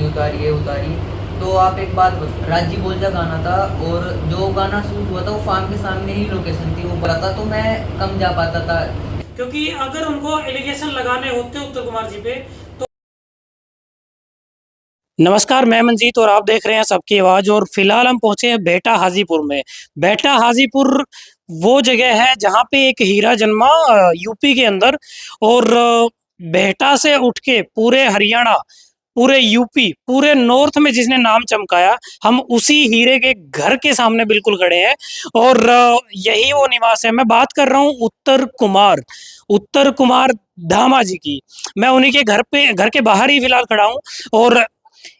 उतारी है उतारी। तो आप एक बात राजी बोलजा गाना था, और जो गाना शूट हुआ था वो फार्म के सामने ही लोकेशन थी, वो बड़ा था, तो मैं कम जा पाता था। क्योंकि अगर उनको एलिगेशन लगाने होते उत्तर कुमार जी पे तो। नमस्कार, मैं मंजीत और आप देख रहे हैं सबकी आवाज। और फिलहाल हम पहुंचे हैं बेहटा हाजीपुर में। बेहटा हाजीपुर वो जगह है जहां पे एक हीरा जन्मा यूपी के अंदर। और बेहटा से उठ के पूरे हरियाणा, पूरे यूपी, पूरे नॉर्थ में जिसने नाम चमकाया, हम उसी हीरे के घर के सामने बिल्कुल खड़े हैं। और यही वो निवास है। मैं बात कर रहा हूँ उत्तर कुमार धामा जी की। मैं उन्हीं के घर के बाहर ही फिलहाल खड़ा हूँ। और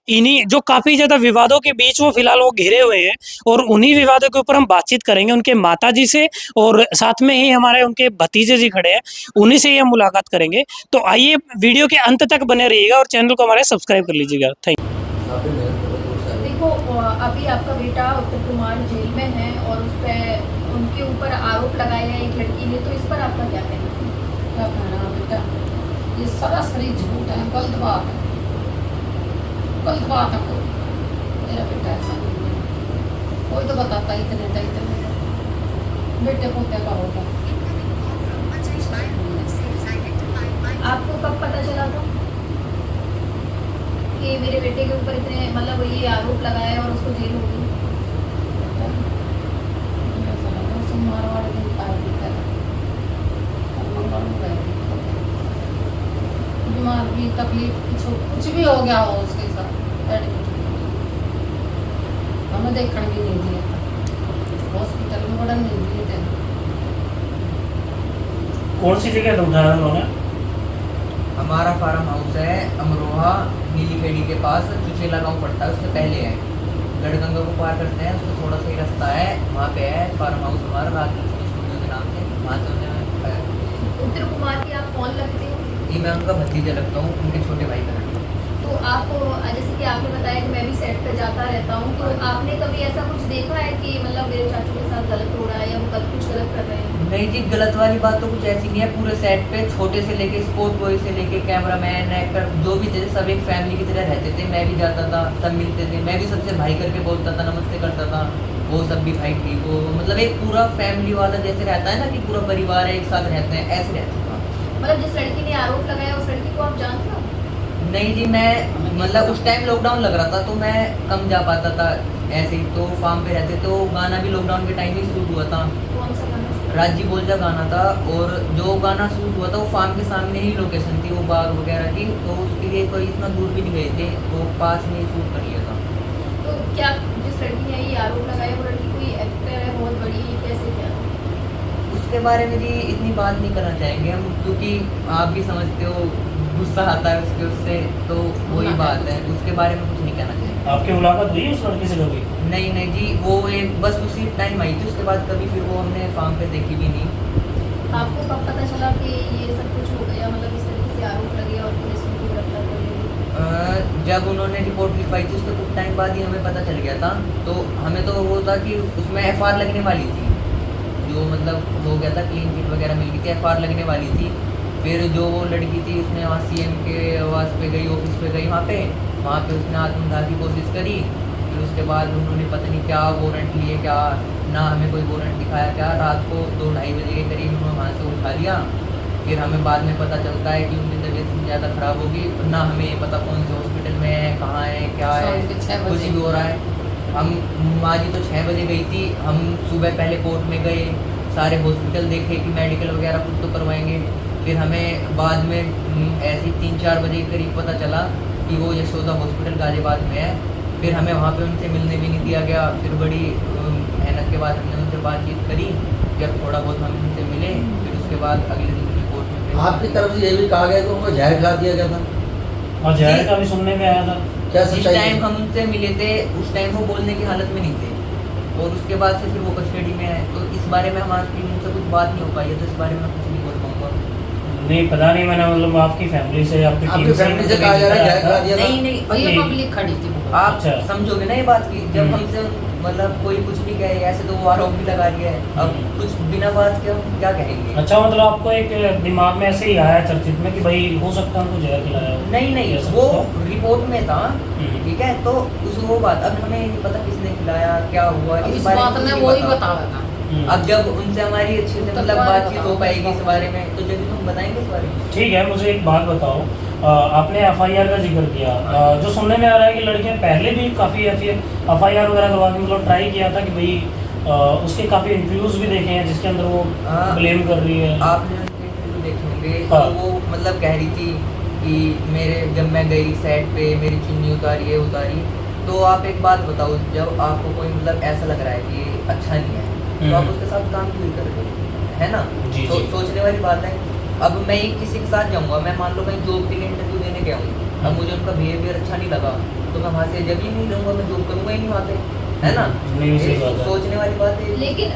इन्हीं जो काफी ज्यादा विवादों के बीच वो फिलहाल वो घिरे हुए हैं, और उन्हीं विवादों के ऊपर हम बातचीत करेंगे उनके माता जी से। और साथ में ही हमारे उनके भतीजे जी खड़े हैं, उन्हीं से ही हम मुलाकात करेंगे। तो आइए वीडियो के अंत तक बने रहिएगा और चैनल को हमारे सब्सक्राइब कर लीजिएगा। थैंक देखो, अभी आपका बेटा उत्तर कुमार जेल में है और उस पर उनके ऊपर आरोप लगाया है एक लड़की ने, तो इस पर आपका क्या कहना है? क्या कहना बेटा, ये सरासरी झूठ है, गलत बात है, गलत बात है। कोई मेरा बेटा ऐसा नहीं है, कोई तो बताता इतने बेटे पोते का होगा। आपको कब पता चला था कि मेरे बेटे के ऊपर इतने मतलब ये आरोप लगाया है और उसको जेल हो गई? ऐसा लगा सोमवार वाले दिन खाया दिखा था, और मंगल में गए थे। बीमार भी, तकलीफ कुछ भी हो गया हो उसके साथ, एडमिट हमें देखने भी नहीं दिया था, हॉस्पिटल में बड़ा नहीं दिए थे। कौन सी जगह उठाया उन्होंने? हमारा फार्म हाउस है अमरोहा नीली खेड़ी के पास, चुचेला गांव पड़ता है, उससे पहले है। गढ़गंगा को पार करते हैं, उससे थोड़ा सा ही रास्ता है, वहाँ पे है फार्म हाउस हमारा, राजलक्ष्मी स्टूडियो के नाम से। वहाँ से उन्हें उत्तर कुमार की आप कौन लगते हो? ये मैं उनका भतीजा लगता हूँ, उनके छोटे भाई का लड़का। तो आप जैसे कि आपने बताया कि मैं भी सेट पे जाता रहता हूँ, तो आपने कभी ऐसा कुछ देखा है कि मतलब मेरे चाचू के साथ गलत हो रहा है या वो कुछ गलत कर रहे हैं? नहीं जी, गलत वाली बात तो कुछ ऐसी नहीं है। पूरे सेट पे छोटे से लेके स्पोर्ट बॉय से लेके कैमरामैन, एक्टर, जो भी थे सब एक फैमिली की तरह रहते थे। मैं भी जाता था, सब मिलते थे, मैं भी सबसे भाई करके बोलता था, नमस्ते करता था, वो सब भी भाई ठीक हो। मतलब एक पूरा फैमिली वाला जैसे रहता है ना, कि पूरा परिवार एक साथ रहते हैं, ऐसे रहता था। मतलब जिस लड़की ने आरोप लगाया उस लड़की को आप जानते हो? नहीं जी, मैं मतलब उस टाइम लॉकडाउन लग रहा था, तो मैं कम जा पाता था। ऐसे ही तो फार्म पे रहते, तो गाना भी लॉकडाउन के टाइम ही शूट हुआ था। कौन सा गाना? राजी बोलजा गाना था, और जो गाना शूट हुआ था वो फार्म के सामने ही लोकेशन थी, वो बाग वगैरह की, तो उसके लिए कोई इतना दूर भी नहीं गए थे, तो पास में ही शूट कर लिया था। तो क्या जिस लड़की ने ये आरोप लगाया वो लड़की कोई एक्टर है बहुत बड़ी, कैसे क्या? उसके बारे में जी इतनी बात नहीं करना चाहेंगे हम, क्योंकि आप भी समझते हो गुस्सा आता है उससे, तो वही बात है, उसके बारे में कुछ नहीं कहना चाहेंगे। आपकी मुलाकात हुई उस लड़की से कभी? नहीं नहीं जी, वो एक बस उसी टाइम आई थी, उसके बाद कभी फिर वो हमने फार्म पे देखी भी नहीं। आपको कब पता चला कि ये सब कुछ हो गया, मतलब इस तरीके से आरोप लगे और पुलिस उनको गिरफ्तार कर लेगी? जब उन्होंने रिपोर्ट लिखवाई थी उसके कुछ टाइम बाद ही हमें पता चल गया था। तो हमें तो वो था कि उसमें एफआईआर लगने वाली थी, जो मतलब हो गया था, क्लीन चिट वगैरह मिल गई थी, एफआईआर लगने वाली थी। फिर जो वो लड़की थी उसने वहाँ सीएम के आवास पे गई, ऑफिस पे गई, वहाँ पे उसने आत्मदाह की कोशिश करी। फिर उसके बाद उन्होंने पता नहीं क्या वारंट लिए, क्या ना हमें कोई वारंट दिखाया, क्या रात को 2-2:30 बजे के करीब उन्होंने वहाँ से उठा लिया। फिर हमें बाद में पता चलता है कि उनकी तबीयत ज़्यादा ख़राब होगी, ना हमें ये पता कौन से हॉस्पिटल में है, कहाँ है, क्या है, शाम के 6 कुछ बजे भी हो रहा है। हम माँ जी तो 6 बजे गई थी, हम सुबह पहले कोर्ट में गए, सारे हॉस्पिटल देखे कि मेडिकल वगैरह कुछ तो करवाएंगे। फिर हमें बाद में ऐसे ही 3-4 बजे के करीब पता चला कि वो यशोदा हॉस्पिटल गाजियाबाद में है। फिर हमें वहाँ पे उनसे मिलने भी नहीं दिया गया। फिर बड़ी मेहनत के बाद हमने उनसे बातचीत करी, जब थोड़ा बहुत हम उनसे मिले, फिर उसके बाद अगले दिन उन्हें कोर्ट में पेश आपकी तरफ से ये भी कहा गया कि उनको जहर खिला दिया गया था, और जहर का भी सुनने में आया था। क्या जिस सच्चाई टाइम है? हम उनसे मिले थे उस टाइम वो बोलने की हालत में नहीं थे, और उसके बाद से फिर वो कस्टडी में है। तो इस बारे में हमारी उनसे कुछ बात नहीं हो पाई है, तो इस बारे में मैं कुछ नहीं बोल पाऊँगा। नहीं पता नहीं, मैंने मतलब आपकी फैमिली से, आपकी आपकी टीम फैमिली से कहा जा रहा है जहर खिला दिया था। नहीं नहीं, और ये ये- पब्लिक खड़ी थी। आप अच्छा। समझोगे ना ये बात की, जब हम्म। हमसे मतलब कोई कुछ नहीं कहे, ऐसे तो वो आरोप भी लगा रही है। अब कुछ बिना बात के हम क्या कहेंगे? अच्छा, मतलब आपको एक दिमाग में ऐसे ही आया चर्चित में कि भाई हो सकता है उनको जहर खिलाया हो? नहीं नहीं, ऐसा वो कुछ था? रिपोर्ट में था, हम्म। ठीक है। तो उस वो बात अब हमें नहीं पता किसने खिलाया, क्या हुआ, अब इस इस बारे बात कुछ में नहीं वही पता। बतावेगा। अब जब उनसे हमारी अच्छे से तो मतलब बात बातचीत हो बताओ, पाएगी इस बताओ। बारे में, तो जब हम बताएंगे इस बारे में। ठीक है, मुझे एक बात बताओ, आपने एफआईआर का जिक्र किया, जो सुनने में आ रहा है कि लड़कियां पहले भी काफ़ी एफआईआर वगैरह करवा के मतलब ट्राई किया था कि भाई उसके काफ़ी इंटरव्यूज भी देखे हैं जिसके अंदर वो हाँ। ब्लेम कर रही है। आपने उनके इंटरव्यू देखे होंगे, हाँ। तो वो मतलब कह रही थी कि मेरे जब मैं गई सेट पे मेरी चुन्नी उतारी, ये उतारी। तो आप एक बात बताओ, जब आपको कोई मतलब ऐसा लग रहा है कि ये अच्छा नहीं है, तो आप उसके साथ काम क्यों कर रहे हो, है ना? जी, जी। सोचने वाली बात है। अब मैं ही किसी के साथ जाऊंगा, मैं मान लो कहीं जॉब के लिए इंटरव्यू देने गया हूँ, अब मुझे उनका बिहेवियर अच्छा नहीं लगा, तो मैं वहाँ से जब ही नहीं लूँगा, मैं जॉब करूँगा ही नहीं वहाँ पे, है ना? नहीं, सही ये बात है। सोचने वाली बात है। लेकिन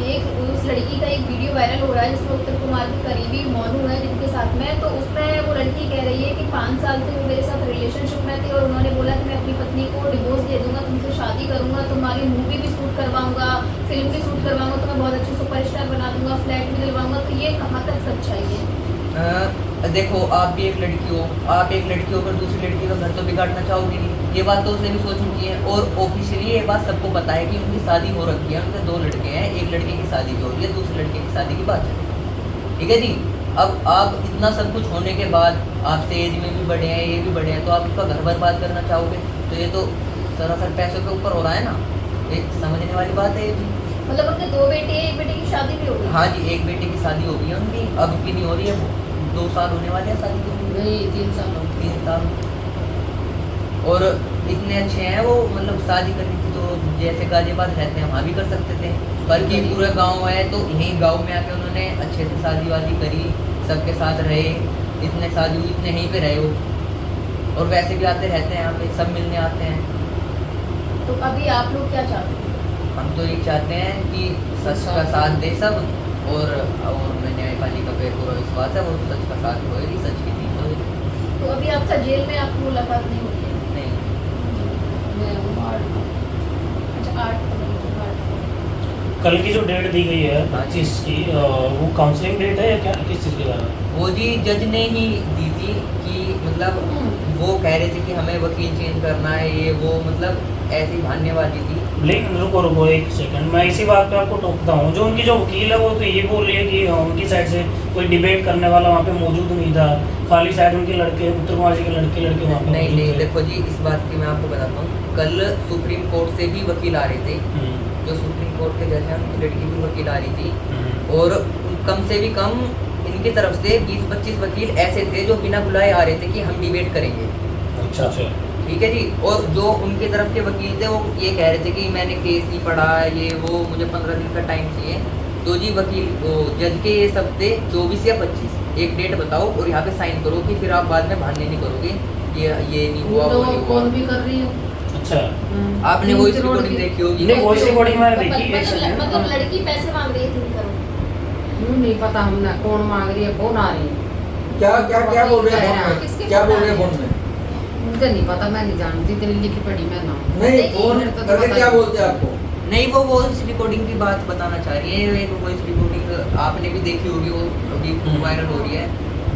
एक उस लड़की का एक वीडियो वायरल हो रहा है जिसमें उत्तम कुमार के करीबी मोनू है जिनके साथ में, तो उसमें वो लड़की कह रही है कि 5 साल से वो मेरे साथ रिलेशनशिप में थी और उन्होंने बोला कि मैं अपनी पत्नी को डिवोर्स दे दूंगा, तुमसे शादी करूंगा, तुम्हारी मूवी भी शूट करवाऊंगा, फिल्म भी शूट करवाऊंगा, तुम्हें बहुत अच्छी सुपरस्टार बना दूंगा, फ्लैट भी दिलवाऊंगा। तो ये कहाँ तक सच्चाई है? देखो, आप भी एक लड़की हो, आप एक लड़की होकर दूसरी लड़की का घर तो बिगाड़ना चाहोगे नहीं, ये बात तो उसने भी सोच रखी है। और ऑफिशियली ये बात सबको पता है कि उनकी शादी हो रखी है, उनके 2 लड़के हैं, एक लड़के की शादी भी हो रही है, दूसरे लड़के की शादी की बात चल रही है, ठीक है जी। अब आप इतना सब कुछ होने के बाद, आपसे एज में भी बड़े हैं, ये भी बड़े हैं, तो आप उसका घर बर्बाद करना चाहोगे? तो ये तो सरासर पैसों के ऊपर हो रहा है ना, एक समझने वाली बात है ये भी। मतलब उनके 2 बेटे हैं, एक बेटे की शादी भी हो गई? हाँ जी, एक बेटे की शादी हो गई है उनकी, अब की नहीं हो रही है, 2 साल होने वाले हैं शादी को, नहीं 3 साल हो गए। 3 साल। और इतने अच्छे हैं वो, मतलब शादी करनी थी तो जैसे गाजियाबाद रहते हैं वहाँ भी कर सकते थे, बल्कि पूरा गांव है तो यहीं गांव में आके उन्होंने अच्छे से शादी वादी करी, सबके साथ रहे, इतने शादी हुई, इतने यहीं पे रहे वो, और वैसे भी आते रहते हैं यहाँ पे, सब मिलने आते हैं। तो अभी आप लोग क्या चाहते हैं? हम तो ये चाहते हैं कि सच का साथ दे सब, और मैं न्यायपालिका पे पूरा विश्वास है, वो सच का साथ होएगी, सच की जीत होएगी। तो अभी आपका जेल में आपकी मुलाकात नहीं होती है? नहीं, मैं हूँ 8 को। अच्छा, 8 को। कल की जो डेट दी गई है 25 की, वो काउंसलिंग डेट है या क्या, किस चीज़ के बारे में? वो जी जज ने ही दी थी कि मतलब वो कह रहे थे कि हमें वकील चेंज करना है, ये वो मतलब ऐसी भान्यबाजी थी। लेकिन रुको एक सेकंड, मैं इसी बात पे आपको टोकता हूँ। जो उनकी जो वकील है वो तो ये बोल रही है कि उनकी साइड से कोई डिबेट करने वाला वहाँ पे मौजूद नहीं था, खाली शायद उनके लड़के, उत्तम कुमार जी के लड़के वहाँ पे नहीं मौजूद नहीं, थे। देखो जी, इस बात की मैं आपको बताता हूँ, कल सुप्रीम कोर्ट से भी वकील आ रहे थे, जो सुप्रीम कोर्ट के जज हैं उनकी लड़की भी वकील आ रही थी, और कम से भी कम इनकी तरफ से 20-25 वकील ऐसे थे जो बिना बुलाए आ रहे थे कि हम डिबेट करेंगे, अच्छा, ठीक है जी। और जो उनके तरफ के वकील थे वो ये कह रहे थे कि मैंने केस नहीं पढ़ा, ये वो, मुझे 15 दिन का टाइम चाहिए। तो जी वकील वो जज के ये सब थे 24 या 25, एक डेट बताओ और यहाँ पे साइन करो कि फिर आप बाद में भागने नहीं करोगे, ये नहीं हुआ, वो नहीं कॉल हुआ। भी कर रही हूँ। अच्छा। आपने वॉइस रिकॉर्डिंग देखी होगी? नहीं, वॉइस रिकॉर्डिंग मैंने देखी, एक मतलब सेकंड। मतलब लड़की पैसे मांग रही है 3 करोड़। यूँ नहीं पता हमने कौन मांग रही है, कौन आ रही है। क्या क्या क्या बोल रहे हैं फोन किसके में, क्या बोल फोन रहे हैं आ फोन में? मुझे नहीं पता, मैं नहीं जानती, तेरी लिखी पढ़ी मैं ना। नहीं, नहीं, फोन मेरे को तो करके पता क्या नहीं। बोलते हैं आपको? नहीं, वो वॉइस रिकॉर्डिंग की बात बताना चाह रही है, एक वॉइस रिकॉर्डिंग आपने भी देखी होगी, वो अभी वायरल हो रही है।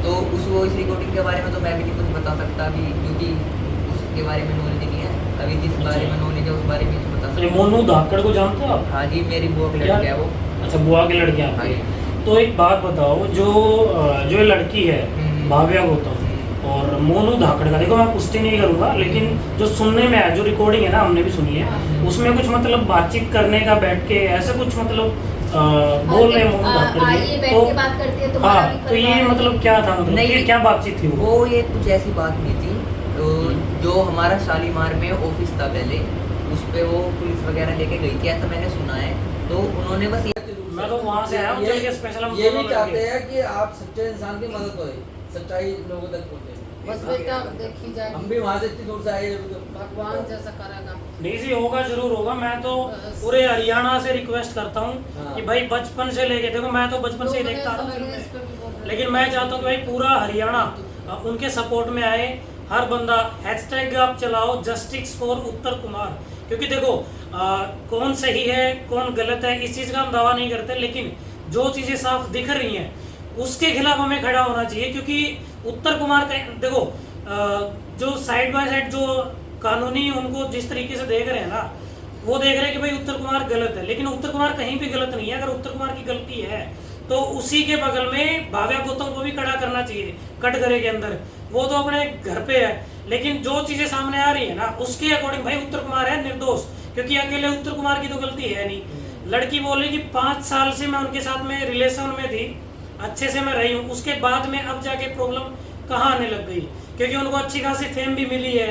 तो उस वॉइस रिकॉर्डिंग के बारे में तो मैं भी नहीं कुछ बता सकता अभी, क्योंकि उसके बारे में नॉलेज नहीं है अभी, जिस बारे में नॉलेज है उस बारे में नहीं बता ये सकता। मोनू धाकड़ को जानते हो आप? हाँ जी, मेरी बुआ की लड़की है वो। अच्छा, बुआ की लड़की हाँ आपकी। जी। तो एक बात बताओ, जो जो ये लड़की है भाव्या गौतम और मोनू धाकड़ का, देखो मैं पुष्टि नहीं करूंगा, लेकिन जो सुनने में आया, जो रिकॉर्डिंग है ना, हमने भी सुनी है, उसमें कुछ मतलब बातचीत करने का बैठ के ऐसे कुछ मतलब बोल रहे हैं मोनू धाकड़ आइए जी। बैठ के बात करते हैं, तुम्हारा भी हाँ, तो ये परिवार- मतलब क्या था, मतलब नहीं, ये क्या बातचीत थी वो? वो ये कुछ ऐसी बात नहीं थी। तो जो हमारा शालीमार में ऑफिस था पहले, उस पे वो पुलिस वगैरह लेके गई थी, ऐसा मैंने सुना है। तो उन्होंने बस मैं तो वहाँ से आया हूँ, चल के स्पेशल हम ये दोनों भी लड़के। चाहते हैं कि आप सच्चे इंसान की मदद होए, सच्चाई लोगों तक पहुंचे। बस बेटा देखी हम जाएगी, भी वहाँ से इतनी दूर से आए हैं, तो भगवान जैसा करेगा। नहीं जी, होगा, जरूर होगा। मैं तो पूरे हरियाणा से रिक्वेस्ट करता हूँ हाँ। कि भाई बचपन से लेके, देखो मैं तो बचपन से ही देखता आ रहा हूँ फिल्में, लेकिन मैं चाहता हूँ कि भाई पूरा हरियाणा उनके सपोर्ट में आए, हर बंदा हैशटैग आप चलाओ जस्टिस फॉर उत्तर कुमार, क्योंकि देखो कौन सही है कौन गलत है इस चीज़ का हम दावा नहीं करते, लेकिन जो चीज़ें साफ दिख रही हैं उसके खिलाफ हमें खड़ा होना चाहिए। क्योंकि उत्तर कुमार का देखो जो साइड बाय साइड जो कानूनी उनको जिस तरीके से देख रहे हैं ना, वो देख रहे हैं कि भाई उत्तर कुमार गलत है, लेकिन उत्तर कुमार कहीं भी गलत नहीं है। अगर उत्तर कुमार की गलती है तो उसी के बगल में भाव्या गौतम को भी खड़ा करना चाहिए कटघरे के अंदर, वो तो अपने घर पे है। लेकिन जो चीज़ें सामने आ रही है ना उसके अकॉर्डिंग भाई उत्तर कुमार है निर्दोष, क्योंकि अकेले उत्तर कुमार की तो गलती है नहीं। लड़की बोली कि 5 साल से मैं उनके साथ में रिलेशन में थी, अच्छे से मैं रही हूँ, उसके बाद में अब जाके प्रॉब्लम कहाँ आने लग गई, क्योंकि उनको अच्छी खासी फेम भी मिली है,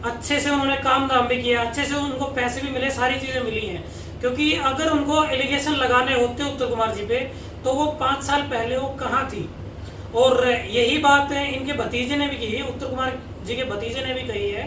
अच्छे से उन्होंने काम धाम भी किया, अच्छे से उनको पैसे भी मिले, सारी चीज़ें मिली हैं। क्योंकि अगर उनको एलिगेशन लगाने होते उत्तर कुमार जी पे तो वो 5 साल पहले वो कहाँ थी। और यही बात है इनके भतीजे ने भी की है, उत्तर कुमार जी के भतीजे ने भी कही है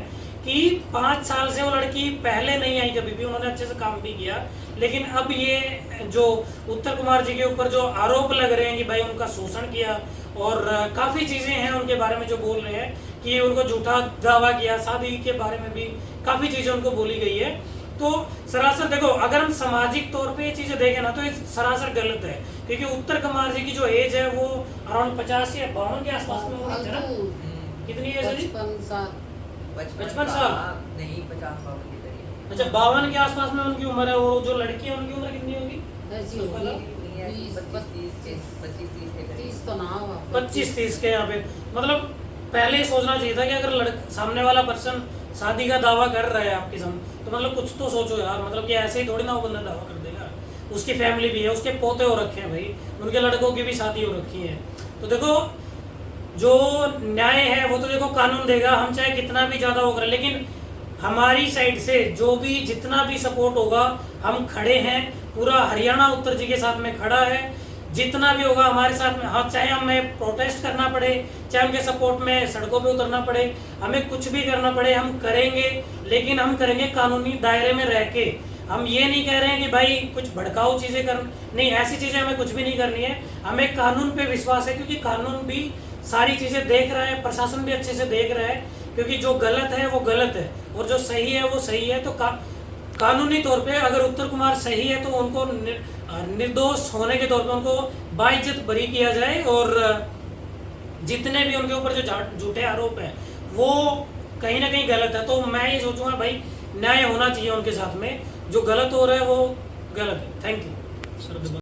कि 5 साल से वो लड़की पहले नहीं आई कभी भी, उन्होंने अच्छे से काम भी किया। लेकिन अब ये जो उत्तर कुमार जी के ऊपर जो आरोप लग रहे हैं कि भाई उनका शोषण किया और काफ़ी चीज़ें हैं उनके बारे में जो बोल रहे हैं कि उनको झूठा दावा किया, शादी के बारे में भी काफ़ी चीज़ें उनको बोली गई है। तो सरासर देखो अगर हम सामाजिक तौर पे ये चीज़ें देखें ना तो ये सरासर गलत है, क्योंकि उत्तर कुमार जी की जो एज है वो अराउंड 50 या 52 के आसपास में होगी है ना। कितनी एज है जी? 55 साल नहीं 50-52 के करीब। अच्छा 52 के आसपास में उनकी उम्र है। वो जो लड़की है उनकी उम्र कितनी होगी? ऐसी होगी 25-30 के करीब। 30 तो ना हुआ, 25-30 के यहाँ पे। मतलब पहले ही सोचना चाहिए था कि अगर सामने वाला पर्सन शादी का दावा कर रहा है आपके सामने तो मतलब कुछ तो सोचो यार, मतलब कि ऐसे ही थोड़ी ना वो बंदा दावा कर देगा। उसकी फैमिली भी है, उसके पोते हो रखे हैं भाई, उनके लड़कों की भी शादी हो रखी है। तो देखो जो न्याय है वो तो देखो कानून देगा, हम चाहे कितना भी ज़्यादा हो करें, लेकिन हमारी साइड से जो भी जितना भी सपोर्ट होगा हम खड़े हैं। पूरा हरियाणा उत्तर जी के साथ में खड़ा है, जितना भी होगा हमारे साथ में। हाँ चाहे हमें प्रोटेस्ट करना पड़े, चाहे उनके सपोर्ट में सड़कों पे उतरना पड़े, हमें कुछ भी करना पड़े हम करेंगे, लेकिन हम करेंगे कानूनी दायरे में रह के। हम ये नहीं कह रहे हैं कि भाई कुछ भड़काऊ चीज़ें कर, नहीं ऐसी चीज़ें हमें कुछ भी नहीं करनी है। हमें कानून पे विश्वास है, क्योंकि कानून भी सारी चीज़ें देख रहा है, प्रशासन भी अच्छे से देख रहा है। क्योंकि जो गलत है वो गलत है और जो सही है वो सही है। तो कानूनी तौर पे अगर उत्तर कुमार सही है तो उनको निर्दोष होने के तौर पे उनको बाइज्जत बरी किया जाए, और जितने भी उनके ऊपर जो झूठे आरोप हैं वो कहीं ना कहीं गलत है। तो मैं ये सोचूंगा भाई न्याय होना चाहिए उनके साथ में, जो गलत हो रहा है वो गलत है। Thank you sir.